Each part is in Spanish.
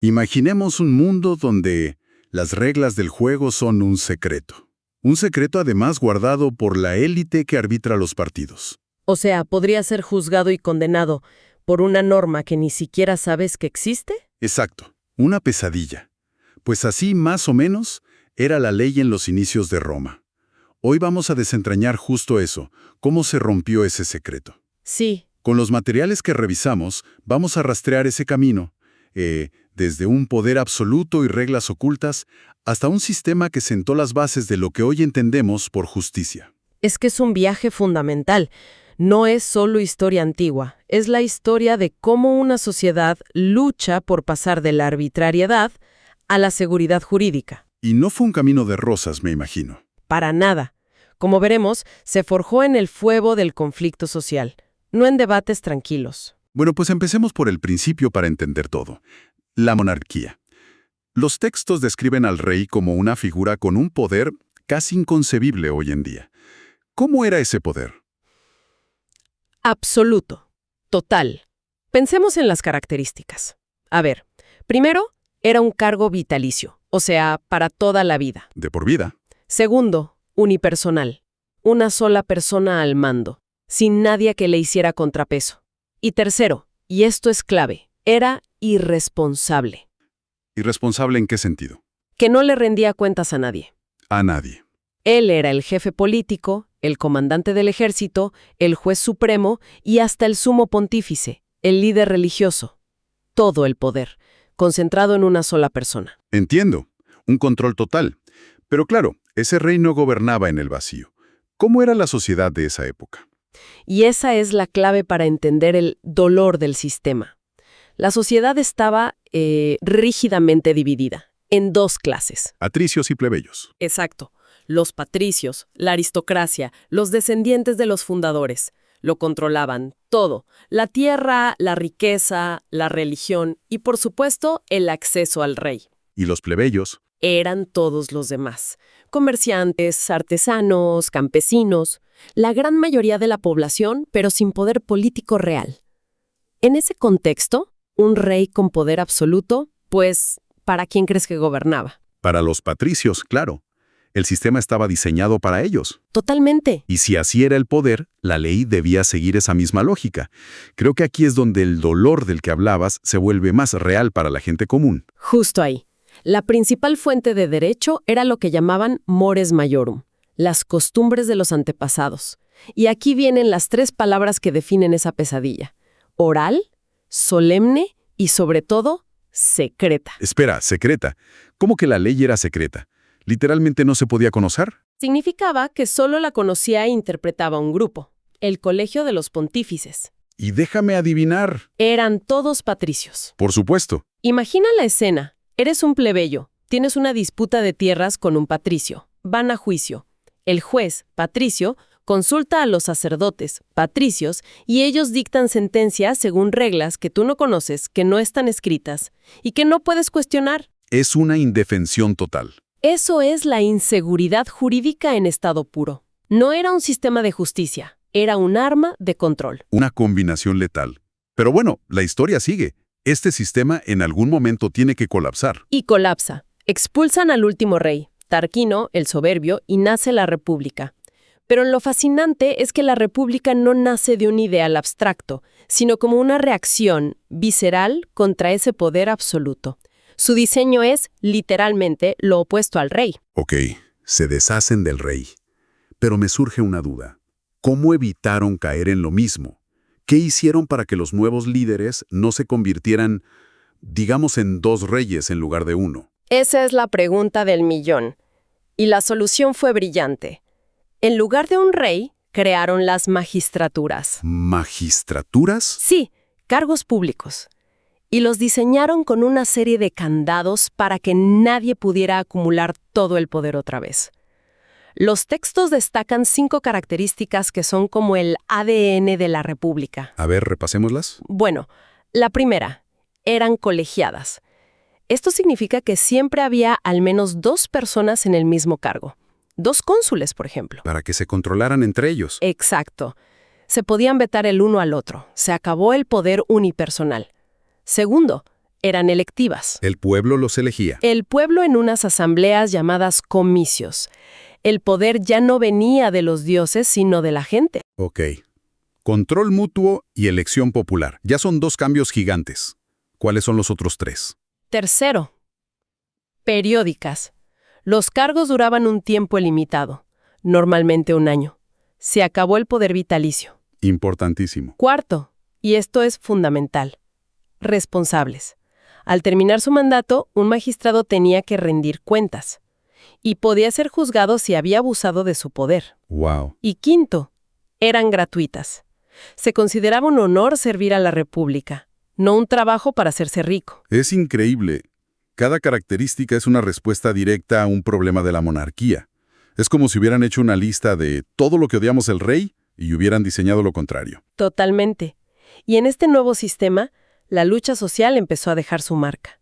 Imaginemos un mundo donde las reglas del juego son un secreto. Un secreto además guardado por la élite que arbitra los partidos. O sea, podría ser juzgado y condenado por una norma que ni siquiera sabes que existe. Exacto, una pesadilla. Pues así, más o menos, era la ley en los inicios de Roma. Hoy vamos a desentrañar justo eso, cómo se rompió ese secreto. Sí. Con los materiales que revisamos, vamos a rastrear ese camino, desde un poder absoluto y reglas ocultas, hasta un sistema que sentó las bases de lo que hoy entendemos por justicia. Es que es un viaje fundamental. No es solo historia antigua, es la historia de cómo una sociedad lucha por pasar de la arbitrariedad a la seguridad jurídica. Y no fue un camino de rosas, me imagino. Para nada. Como veremos, se forjó en el fuego del conflicto social, no en debates tranquilos. Bueno, pues empecemos por el principio para entender todo. La monarquía. Los textos describen al rey como una figura con un poder casi inconcebible hoy en día. ¿Cómo era ese poder? Absoluto. Total. Pensemos en las características. A ver, primero, era un cargo vitalicio, o sea, para toda la vida. De por vida. Segundo, unipersonal. Una sola persona al mando, sin nadie que le hiciera contrapeso. Y tercero, y esto es clave, era irresponsable. ¿Irresponsable en qué sentido? Que no le rendía cuentas a nadie. A nadie. Él era el jefe político, el comandante del ejército, el juez supremo y hasta el sumo pontífice, el líder religioso. Todo el poder, concentrado en una sola persona. Entiendo. Un control total. Pero claro, ese rey no gobernaba en el vacío. ¿Cómo era la sociedad de esa época? Y esa es la clave para entender el dolor del sistema. La sociedad estaba rígidamente dividida en dos clases. Patricios y plebeyos. Exacto. Los patricios, la aristocracia, los descendientes de los fundadores. Lo controlaban todo. La tierra, la riqueza, la religión y, por supuesto, el acceso al rey. ¿Y los plebeyos? Eran todos los demás. Comerciantes, artesanos, campesinos. La gran mayoría de la población, pero sin poder político real. En ese contexto, un rey con poder absoluto, pues, ¿para quién crees que gobernaba? Para los patricios, claro. El sistema estaba diseñado para ellos. Totalmente. Y si así era el poder, la ley debía seguir esa misma lógica. Creo que aquí es donde el dolor del que hablabas se vuelve más real para la gente común. Justo ahí. La principal fuente de derecho era lo que llamaban mores maiorum, las costumbres de los antepasados. Y aquí vienen las tres palabras que definen esa pesadilla: oral, solemne y, sobre todo, secreta. Espera, secreta. ¿Cómo que la ley era secreta? ¿Literalmente no se podía conocer? Significaba que solo la conocía e interpretaba un grupo, el Colegio de los Pontífices. Y déjame adivinar. Eran todos patricios. Por supuesto. Imagina la escena. Eres un plebeyo. Tienes una disputa de tierras con un patricio. Van a juicio. El juez, patricio, consulta a los sacerdotes, patricios, y ellos dictan sentencias según reglas que tú no conoces, que no están escritas y que no puedes cuestionar. Es una indefensión total. Eso es la inseguridad jurídica en estado puro. No era un sistema de justicia, era un arma de control. Una combinación letal. Pero bueno, la historia sigue. Este sistema en algún momento tiene que colapsar. Y colapsa. Expulsan al último rey, Tarquino, el soberbio, y nace la República. Pero lo fascinante es que la República no nace de un ideal abstracto, sino como una reacción visceral contra ese poder absoluto. Su diseño es, literalmente, lo opuesto al rey. Ok, se deshacen del rey. Pero me surge una duda. ¿Cómo evitaron caer en lo mismo? ¿Qué hicieron para que los nuevos líderes no se convirtieran, digamos, en dos reyes en lugar de uno? Esa es la pregunta del millón. Y la solución fue brillante. En lugar de un rey, crearon las magistraturas. ¿Magistraturas? Sí, cargos públicos. Y los diseñaron con una serie de candados para que nadie pudiera acumular todo el poder otra vez. Los textos destacan 5 características que son como el ADN de la República. A ver, repasémoslas. Bueno, la primera, eran colegiadas. Esto significa que siempre había al menos 2 personas en el mismo cargo. 2 cónsules, por ejemplo. Para que se controlaran entre ellos. Exacto. Se podían vetar el uno al otro. Se acabó el poder unipersonal. Segundo, eran electivas. El pueblo los elegía. El pueblo en unas asambleas llamadas comicios. El poder ya no venía de los dioses, sino de la gente. Ok. Control mutuo y elección popular. Ya son 2 cambios gigantes. ¿Cuáles son los otros 3? Tercero, periódicas. Los cargos duraban un tiempo limitado, normalmente 1 año. Se acabó el poder vitalicio. Importantísimo. Cuarto, y esto es fundamental, responsables. Al terminar su mandato, un magistrado tenía que rendir cuentas y podía ser juzgado si había abusado de su poder. Wow. Y quinto, eran gratuitas. Se consideraba un honor servir a la República, no un trabajo para hacerse rico. Es increíble. Cada característica es una respuesta directa a un problema de la monarquía. Es como si hubieran hecho una lista de todo lo que odiamos el rey y hubieran diseñado lo contrario. Totalmente. Y en este nuevo sistema, la lucha social empezó a dejar su marca.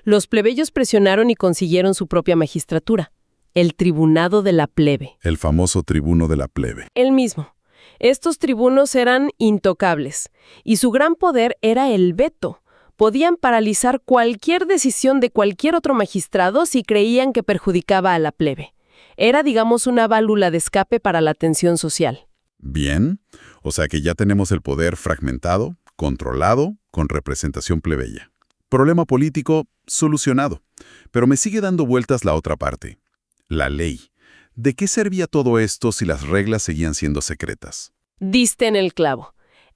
Los plebeyos presionaron y consiguieron su propia magistratura, el Tribunado de la Plebe. El famoso tribuno de la plebe. El mismo. Estos tribunos eran intocables, y su gran poder era el veto. Podían paralizar cualquier decisión de cualquier otro magistrado si creían que perjudicaba a la plebe. Era, digamos, una válvula de escape para la tensión social. Bien. O sea que ya tenemos el poder fragmentado, controlado, con representación plebeya. Problema político solucionado. Pero me sigue dando vueltas la otra parte. La ley. ¿De qué servía todo esto si las reglas seguían siendo secretas? Diste en el clavo.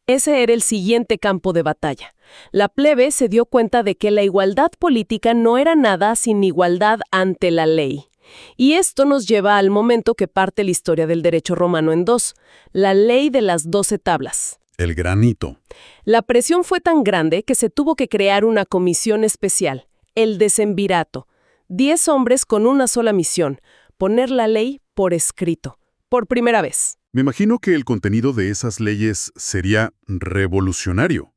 Ese era el siguiente campo de batalla. La plebe se dio cuenta de que la igualdad política no era nada sin igualdad ante la ley. Y esto nos lleva al momento que parte la historia del derecho romano en 2, la ley de las 12 tablas. El granito. La presión fue tan grande que se tuvo que crear una comisión especial, el decemvirato. 10 hombres con una sola misión, poner la ley por escrito, por primera vez. Me imagino que el contenido de esas leyes sería revolucionario,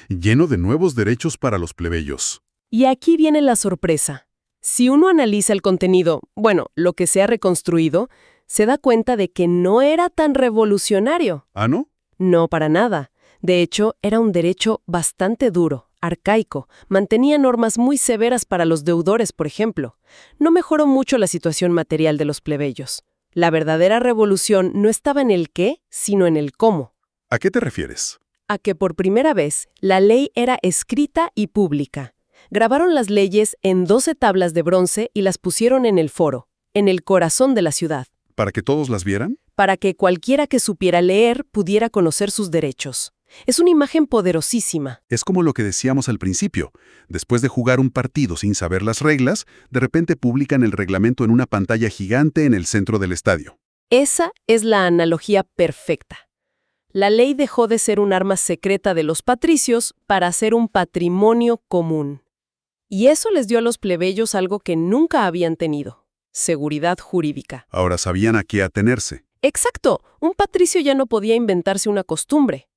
lleno de nuevos derechos para los plebeyos. Y aquí viene la sorpresa. Si uno analiza el contenido, bueno, lo que se ha reconstruido, se da cuenta de que no era tan revolucionario. ¿Ah, no? No, para nada. De hecho, era un derecho bastante duro, arcaico. Mantenía normas muy severas para los deudores, por ejemplo. No mejoró mucho la situación material de los plebeyos. La verdadera revolución no estaba en el qué, sino en el cómo. ¿A qué te refieres? A que por primera vez la ley era escrita y pública. Grabaron las leyes en 12 tablas de bronce y las pusieron en el foro, en el corazón de la ciudad. ¿Para que todos las vieran? Para que cualquiera que supiera leer pudiera conocer sus derechos. Es una imagen poderosísima. Es como lo que decíamos al principio. Después de jugar un partido sin saber las reglas, de repente publican el reglamento en una pantalla gigante en el centro del estadio. Esa es la analogía perfecta. La ley dejó de ser un arma secreta de los patricios para ser un patrimonio común. Y eso les dio a los plebeyos algo que nunca habían tenido: seguridad jurídica. Ahora sabían a qué atenerse. Exacto, un patricio ya no podía inventarse una costumbre.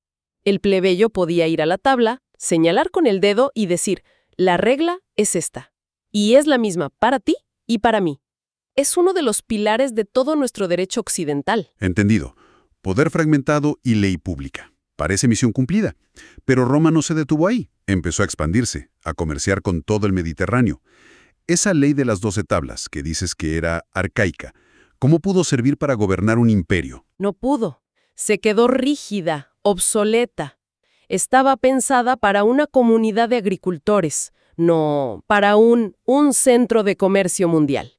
El plebeyo podía ir a la tabla, señalar con el dedo y decir, la regla es esta. Y es la misma para ti y para mí. Es uno de los pilares de todo nuestro derecho occidental. Entendido. Poder fragmentado y ley pública. Parece misión cumplida. Pero Roma no se detuvo ahí. Empezó a expandirse, a comerciar con todo el Mediterráneo. Esa ley de las 12 tablas, que dices que era arcaica, ¿cómo pudo servir para gobernar un imperio? No pudo. Se quedó rígida, obsoleta. Estaba pensada para una comunidad de agricultores, no para un centro de comercio mundial.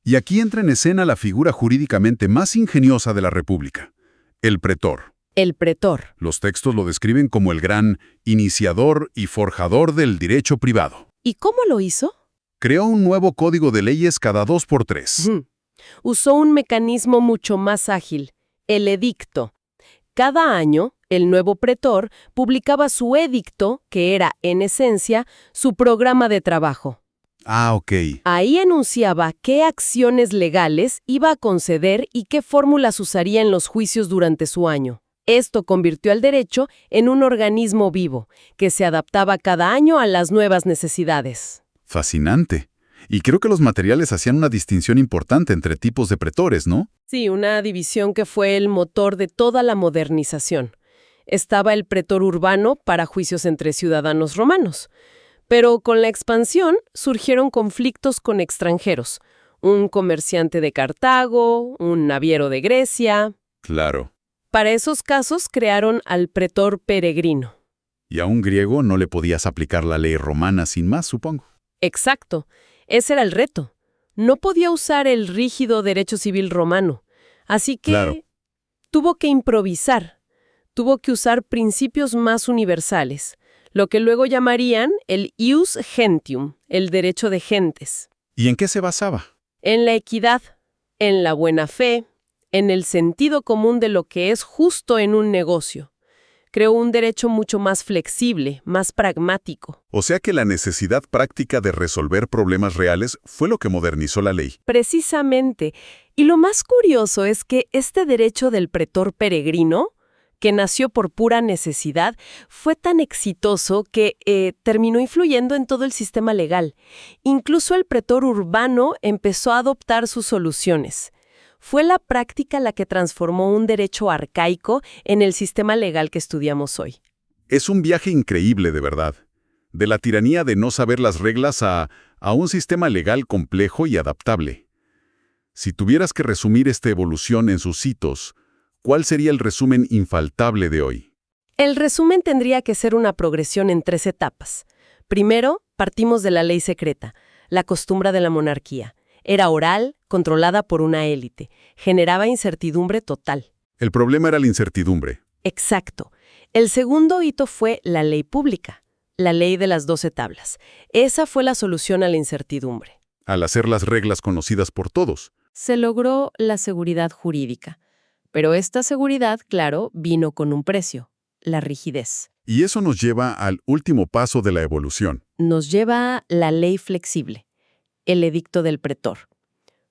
Y aquí entra en escena la figura jurídicamente más ingeniosa de la República, el pretor. El pretor. Los textos lo describen como el gran iniciador y forjador del derecho privado. ¿Y cómo lo hizo? Creó un nuevo código de leyes cada 2 por 3. Usó un mecanismo mucho más ágil, el edicto. Cada año, el nuevo pretor publicaba su edicto, que era, en esencia, su programa de trabajo. Ah, ok. Ahí enunciaba qué acciones legales iba a conceder y qué fórmulas usaría en los juicios durante su año. Esto convirtió al derecho en un organismo vivo, que se adaptaba cada año a las nuevas necesidades. Fascinante. Y creo que los materiales hacían una distinción importante entre tipos de pretores, ¿no? Sí, una división que fue el motor de toda la modernización. Estaba el pretor urbano para juicios entre ciudadanos romanos, Pero con la expansión surgieron conflictos con extranjeros. Un comerciante de Cartago, un naviero de Grecia. Claro. Para esos casos crearon al pretor peregrino. Y a un griego no le podías aplicar la ley romana sin más, supongo. Exacto. Ese era el reto. No podía usar el rígido derecho civil romano. Así que Claro. tuvo que improvisar. Tuvo que usar principios más universales, lo que luego llamarían el ius gentium, el derecho de gentes. ¿Y en qué se basaba? En la equidad, en la buena fe, en el sentido común de lo que es justo en un negocio. Creó un derecho mucho más flexible, más pragmático. O sea que la necesidad práctica de resolver problemas reales fue lo que modernizó la ley. Precisamente. Y lo más curioso es que este derecho del pretor peregrino, que nació por pura necesidad, fue tan exitoso que terminó influyendo en todo el sistema legal. Incluso el pretor urbano empezó a adoptar sus soluciones. Fue la práctica la que transformó un derecho arcaico en el sistema legal que estudiamos hoy. Es un viaje increíble, de verdad. De la tiranía de no saber las reglas a un sistema legal complejo y adaptable. Si tuvieras que resumir esta evolución en sus hitos, ¿cuál sería el resumen infaltable de hoy? El resumen tendría que ser una progresión en 3 etapas. Primero, partimos de la ley secreta, la costumbre de la monarquía. Era oral, controlada por una élite. Generaba incertidumbre total. El problema era la incertidumbre. Exacto. El segundo hito fue la ley pública, la ley de las 12 tablas. Esa fue la solución a la incertidumbre. Al hacer las reglas conocidas por todos. Se logró la seguridad jurídica. Pero esta seguridad, claro, vino con un precio, la rigidez. Y eso nos lleva al último paso de la evolución. Nos lleva a la ley flexible, el edicto del pretor.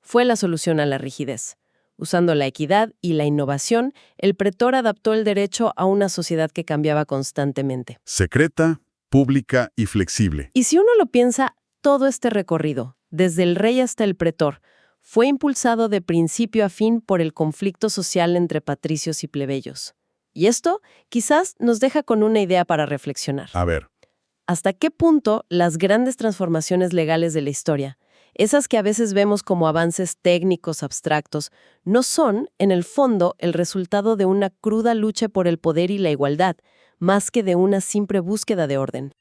Fue la solución a la rigidez. Usando la equidad y la innovación, el pretor adaptó el derecho a una sociedad que cambiaba constantemente. Secreta, pública y flexible. Y si uno lo piensa, todo este recorrido, desde el rey hasta el pretor, fue impulsado de principio a fin por el conflicto social entre patricios y plebeyos. Y esto quizás nos deja con una idea para reflexionar. A ver. ¿Hasta qué punto las grandes transformaciones legales de la historia, esas que a veces vemos como avances técnicos abstractos, no son, en el fondo, el resultado de una cruda lucha por el poder y la igualdad, más que de una simple búsqueda de orden?